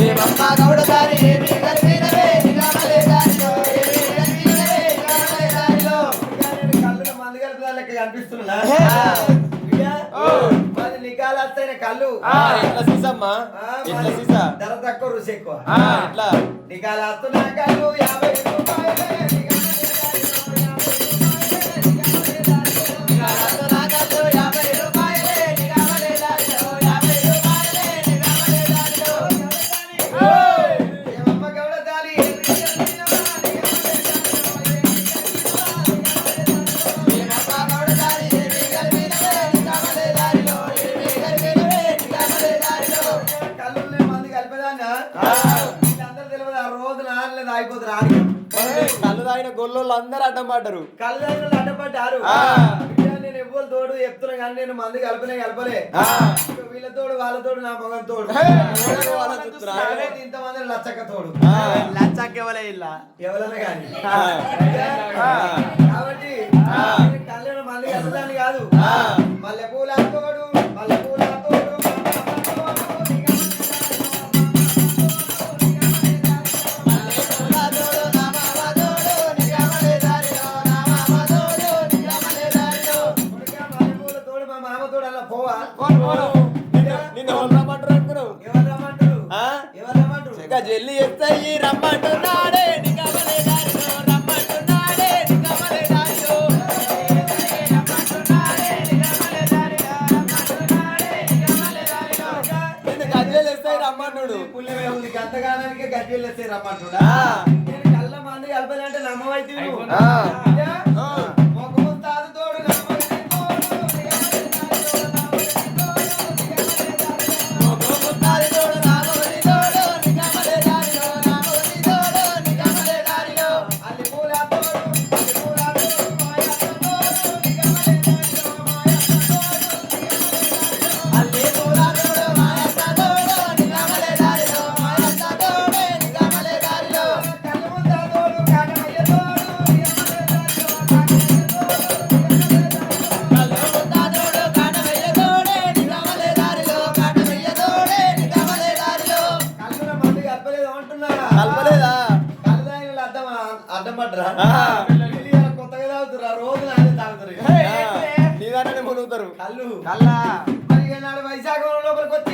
ఏమమ్మా గౌడ దారి ఏమి కలిపినవే నిగమలే దారిలో కళ్ళు మంది కలిపిన లెక్క కనిపిస్తున్నా మరి నికాలు వస్తాయి కళ్ళు ఎట్లా సీసమ్మా ఎట్లా సీసా ధర తక్కువ రుచి ఎక్కువ ఎట్లా నికాలు వస్తున్నా కళ్ళు 50 రూపాయలే కళ్ళు తాగిన గొల్లోళ్ళు అందరూ అడ్డం పడ్డారు కళ్ళు తాగిన అడ్డపడ్డారు నేను ఎవ్వరు తోడు చెప్తున్నా కానీ నేను మంది కలపలే వీళ్ళ తోడు వాళ్ళ తోడు నా మగన్ తోడు ఇంతమంది లచ్చక్క తోడు లచ్చక్క ఎవరే ఇలా ఎవరన్నా కానీ కాబట్టి కళ్యాణ మంది కలపదాన్ని కాదు మల్లె పూల తోడు మల్లె పూల తోడు జల్లి ఎత్తాయి రమ్మంటున్నాడే నిగమలే దారిలో రమ్మంటున్నాడే నిగమలే దారిలో నిన్ను గజ్జలు ఎత్తాయి రమ్మంటుడు పుణ్యమే ఉంది గంతగానానికి గజ్జలు ఎత్తాయి రమ్మంటుడా నేను కళ్ళ మంది కలపాలంటే నమ్మవైతే అడ్డం పడ్డరా కొత్తగా తాగుతురా రోజు నాదే తాగుతారు నీదానే మునుగుతారు కళ్ళు కల్లా వైశాఖం లోపలికి వచ్చి